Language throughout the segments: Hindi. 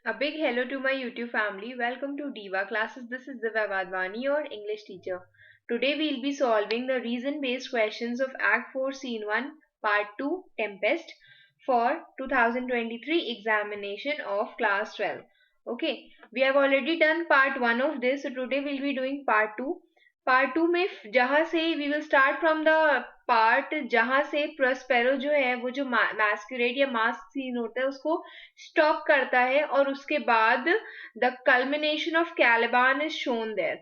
A big hello to my YouTube family. Welcome to Diva Classes. This is Divya Vadvani, your English teacher. Today we'll be solving the reason-based questions of Act 4 Scene 1 Part 2 Tempest for 2023 examination of Class 12. Okay, we have already done Part 1 of this, so today we'll be doing Part 2. Part two में जहां से we will start from the part जहां से प्रस्पेरो जो है वो जो मैस्कुरेट या मास्क सीन होता है उसको स्टॉप करता है और उसके बाद the culmination of Caliban is shown there.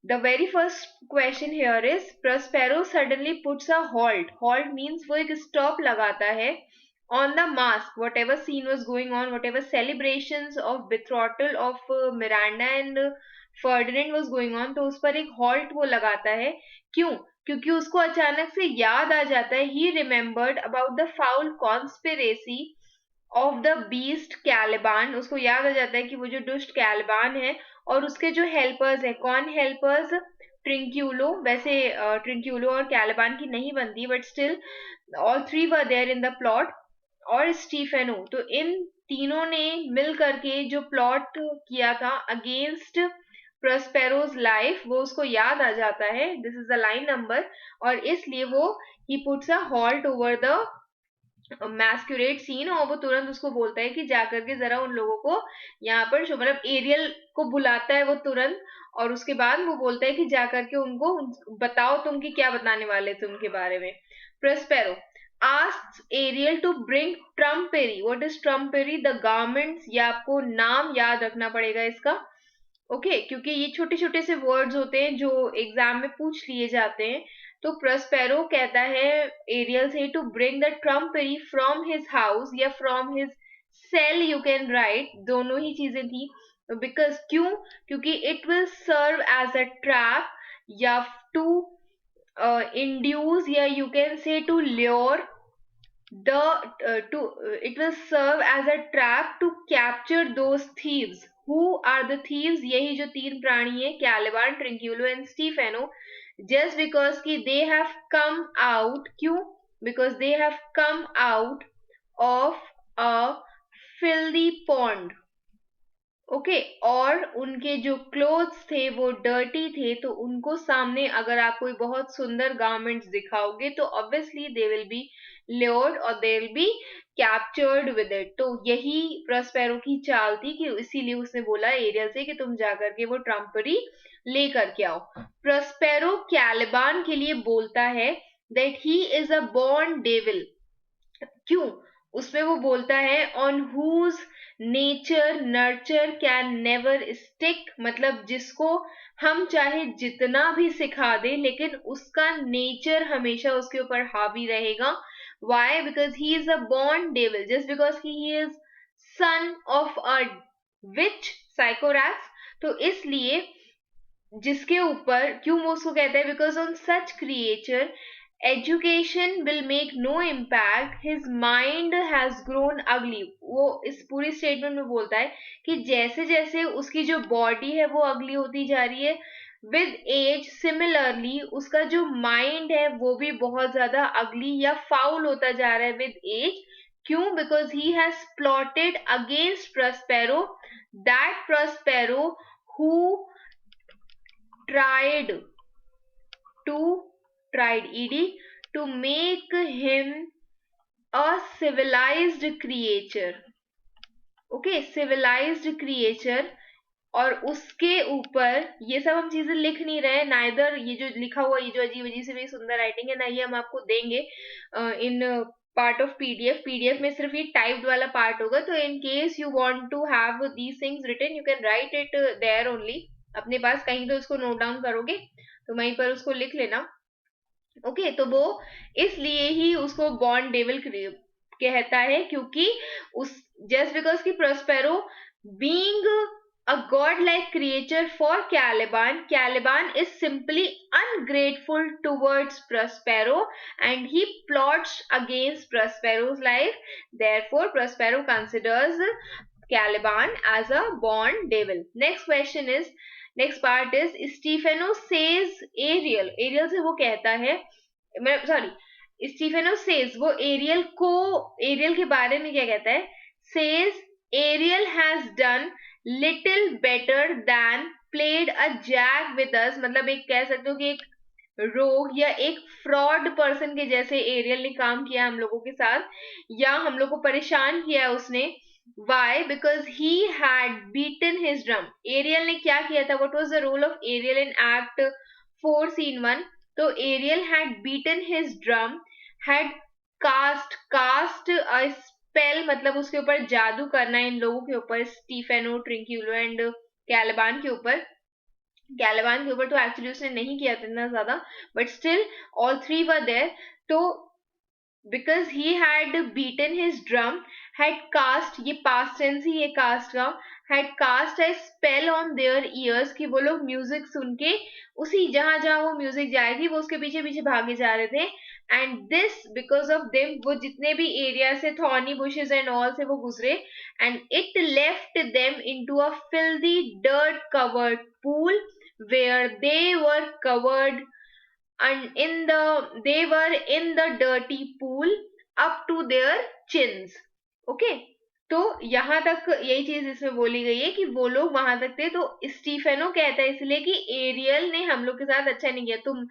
The very first question here is Prospero suddenly puts a halt. Halt means वो एक stop लगाता है on the mask. Whatever scene was going on, whatever celebrations of betrothal of Miranda and Ferdinand was going on, तो उस पर एक halt वो लगाता है. क्यों? क्योंकि उसको अचानक से याद आ जाता है. He remembered about the foul conspiracy of the beast Caliban. उसको याद आ जाता है कि वो जो दुष्ट कैलिबान है और उसके जो हेल्पर्स है. कौन हेल्पर्स? ट्रिंक्यूलो. वैसे ट्रिंक्यूलो और कैलिबान की नहीं बनती but still all three were there in the plot. और स्टीफेनो. तो इन तीनों ने मिल करके जो प्लॉट किया था अगेंस्ट प्रस्पेरोज लाइफ वो उसको याद आ जाता है. This is the line number. और इसलिए वो ही puts a halt over the masquerade scene और वो तुरंत उसको बोलता है कि जाकर के जरा उन लोगों को यहाँ पर मतलब एरियल को बुलाता है वो तुरंत. और उसके बाद वो बोलता है कि जाकर के उनको बताओ तुम कि क्या बताने वाले थे उनके बारे में. Prospero asks Ariel to bring Trumperi. What is Trumperi? The garments. ये आपको नाम याद रखना पड़ेगा इसका. ओके क्योंकि ये छोटे छोटे से वर्ड्स होते हैं जो एग्जाम में पूछ लिए जाते हैं. तो प्रस्पेरो कहता है एरियल से to bring the trumpery from his house या from his cell. You can write, दोनों ही चीजें थी. बिकॉज क्यों? क्योंकि it will serve as a trap या टू इंड्यूस या you can say to lure it will serve as a trap to capture those thieves. Who are the thieves? यही जो तीन प्राणी है Caliban, Trinculo and Stephano. just because कि they have come out. क्यों? because they have come out of a filthy pond. Okay और उनके जो क्लोथ्स थे वो डर्टी थे. तो उनको सामने अगर आप कोई बहुत सुंदर गारमेंट्स दिखाओगे तो obviously they will be lured और they will be captured with it. तो यही प्रस्पेरो की चाल थी कि इसीलिए उसने बोला एरियल से कि तुम जाकर के वो ट्रम्परी लेकर के आओ. प्रस्पेरो कैलिबान के लिए बोलता है that he is a born devil. क्यों? उसमें वो बोलता है on whose nature nurture can never stick. मतलब जिसको हम चाहे जितना भी सिखा दे लेकिन उसका नेचर हमेशा उसके ऊपर हावी रहेगा. Why? Because he is a born devil. Just because he is son of a witch Sycorax. तो इसलिए जिसके ऊपर क्यों वो उसको कहता है because on such creature education will make no impact. His mind has grown ugly. वो इस पूरी स्टेटमेंट में बोलता है कि जैसे जैसे उसकी जो बॉडी है वो अगली होती जा रही है विद एज सिमिलरली उसका जो माइंड है वो भी बहुत ज्यादा अगली या फाउल होता जा रहा है विद एज. क्यों? Because he has plotted against Prospero. That Prospero who tried ed to make him a civilized creature. Okay civilized creature. और उसके ऊपर ये सब हम चीजें लिख नहीं रहे. नाइदर ये जो लिखा हुआ ये जो अजीब अजीब से भी सुंदर राइटिंग है ना ये हम आपको देंगे इन पार्ट ऑफ पीडीएफ में सिर्फ ये टाइप्ड वाला पार्ट होगा. तो in case you want to have these things written you can write it there only. अपने पास कहीं तो उसको नोट डाउन करोगे तो वहीं पर उसको लिख लेना. ओके तो वो इसलिए ही उसको बॉर्न डेविल कहता है क्योंकि उस जस्ट बिकॉज की Prospero being a godlike creature for Caliban is simply ungrateful towards Prospero and he plots against Prospero's life. Therefore, Prospero considers Caliban as a born devil. Next part is Stefano says Ariel से वो कहता है सॉरी स्टीफेनो सेज वो एरियल के बारे में क्या कहता है. Says Ariel has done little better than played a jack with us, मतलब एक कह सकते हो कि एक रोग या एक फ्रॉड पर्सन के जैसे एरियल ने काम किया हम लोगों के साथ, या हम लोग को परेशान किया है उसने. Why? Because he had beaten his drum. Ariel ने क्या किया था? What was the role of Ariel in act 4 scene 1? तो Ariel had beaten his drum, had cast a spell, मतलब उसके ऊपर जादू करना इन लोगों के ऊपर, स्टीफेनो, ट्रिंक्यूलो एंड कैलबान के ऊपर. कैलावान के ऊपर तो एक्चुअली उसने नहीं किया था इतना ज्यादा, but still all three were there. तो because he had beaten his drum, had cast, ये past tense ही है cast का, had cast a spell on their ears, कि वो लोग म्यूजिक सुन के उसी जहां जहां वो म्यूजिक जाएगी वो उसके पीछे पीछे भागे जा रहे थे. And this because of them, वो जितने भी एरिया से थॉर्नी बुशेस एंड ऑल से वो गुजरे, and it left them into a filthy dirt covered pool where they were covered, and they were in the dirty pool up to their chins. Okay, तो यहाँ तक यही चीज इसमें बोली गई है कि वो लोग वहां तक थे. तो स्टीफेनो कहता है इसलिए कि एरियल ने हम लोग के साथ अच्छा नहीं किया. तुम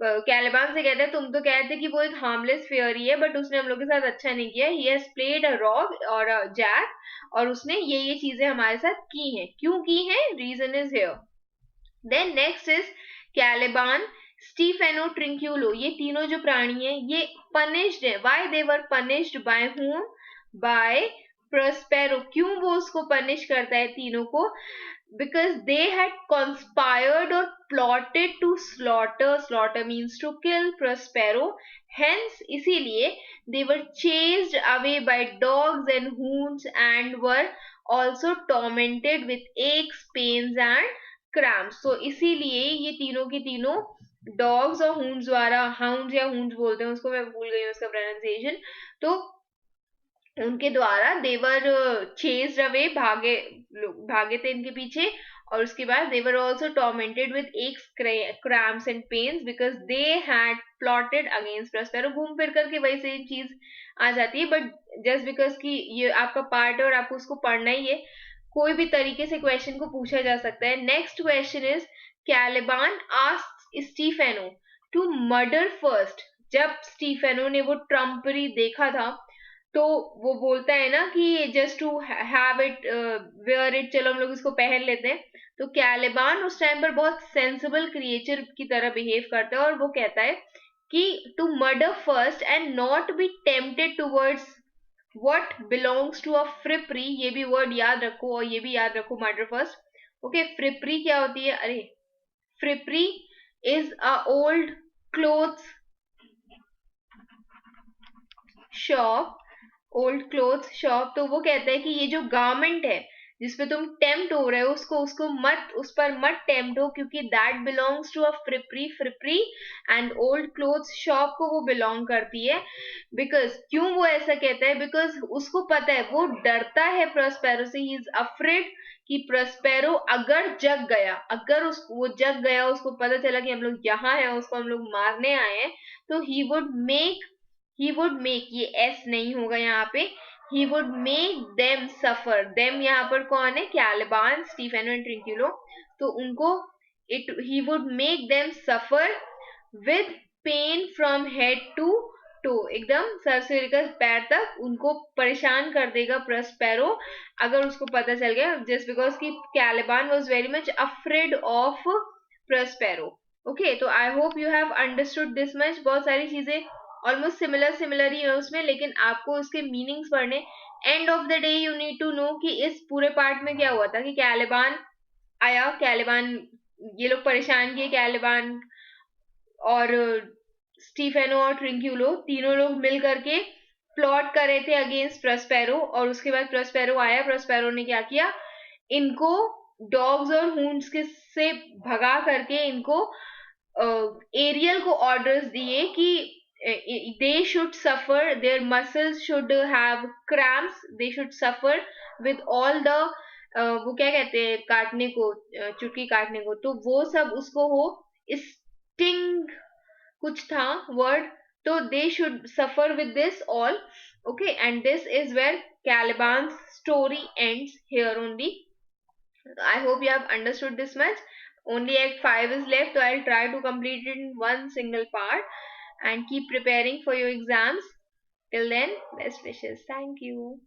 कैलिबान से कहते हैं तुम तो कहते कि वो एक हार्मलेस फेयरी है, बट उसने हम लोग के साथ अच्छा नहीं किया. He has played a wrong और अ जैक, और उसने ये चीजें हमारे साथ की हैं. क्यों की हैं? Reason is here. Then next is Caliban, Stephano, Trinculo. ये तीनों जो प्राणी हैं ये पनिश्ड है. Why they were punished? By whom? By Prospero. क्यों वो उसको पनिश करता है तीनों को? because they had conspired or plotted to slaughter means to kill Prospero. Hence इसीलिए they were chased away by dogs and hounds and were also tormented with aches, pains and cramps. So इसीलिए ये तीनों के तीनों डॉग्स और हूंड्स द्वारा, हाउंड्स या हूंड्स बोलते हैं उसको, मैं भूल गई उसका प्रोनाउंसिएशन, तो उनके द्वारा देवर चेस्ड अवे, भागे थे इनके पीछे. और उसके बाद they were also tormented with aches, cramps and pains because they had plotted against Prospero. घूम फिर करके वही सेम चीज आ जाती है, बट जस्ट बिकॉज कि ये आपका पार्ट है और आपको उसको पढ़ना ही है, कोई भी तरीके से क्वेश्चन को पूछा जा सकता है. Next question is Caliban asked Stephano to murder first. जब स्टीफेनो ने वो ट्रम्परी देखा था तो वो बोलता है ना कि just to have it, wear it, चलो हम लोग इसको पहन लेते हैं. तो कैलिबान उस टाइम पर बहुत सेंसिबल क्रिएचर की तरह बिहेव करता है और वो कहता है कि to murder first and not be tempted towards what belongs to a frippery. ये भी वर्ड याद रखो और ये भी याद रखो, मर्डर फर्स्ट. ओके, फ्रिप्री क्या होती है? अरे, frippery is a old clothes shop, old clothes shop. तो वो कहता है कि ये जो गारमेंट है जिसपे तुम टेम्प्ट हो रहे हो उसको उसको मत, उस पर मत टेम्प्ट हो, क्योंकि that belongs to a frippery. Frippery and old clothes shop को वो बिलोंग करती है. बिकॉज क्यों वो ऐसा कहता है? बिकॉज उसको पता है, वो डरता है प्रोस्पेरो से. ही इज अफ्रेड कि प्रोस्पेरो अगर जग गया, अगर वो जग गया, उसको पता चला कि हम लोग यहाँ हैं, उसको हम लोग मारने आए हैं, तो ही वुड मेक, ये एस नहीं होगा यहाँ पे, he would make them suffer. them यहाँ पर कौन है? कैलिबान, स्टीफेनो एंड ट्रिंक्यूलो. तो उनको he would make them suffer with pain from head to toe. एकदम सर से लेकर पैर तक उनको परेशान कर देगा प्रस्पेरो अगर उसको पता चल गया. जस्ट बिकॉज कि Caliban was very much afraid of Prospero. Okay, तो I hope you have understood this much. बहुत सारी चीजें ऑलमोस्ट सिमिलर ही है उसमें, लेकिन आपको उसके मीनिंग्स पढ़ने. End of the day you need to know कि इस पूरे पार्ट में क्या हुआ था. कि कैलिबान आया, कैलिबान, ये लोग परेशान किए कैलिबान और स्टीफेनो और ट्रिंक्यूलो, तीनों लोग मिल करके प्लॉट कर रहे थे अगेंस्ट प्रस्पेरो. और उसके बाद प्रस्पेरो आया. प्रस्पेरो ने क्या किया? इनको डॉग्स और हूंड्स के से भगा करके इनको एरियल को ऑर्डर्स दिए कि they should suffer, their muscles should have cramps, they should suffer with all the वो क्या कहते हैं काटने को, चुटकी काटने को, तो वो सब उसको हो, sting कुछ था वर्ड, तो they should suffer with this all. Okay, and this is where Caliban's story ends here only. I hope you have understood this much. Only Act 5 is left, so I'll try to complete it in one single part and keep preparing for your exams. Till then, best wishes. Thank you.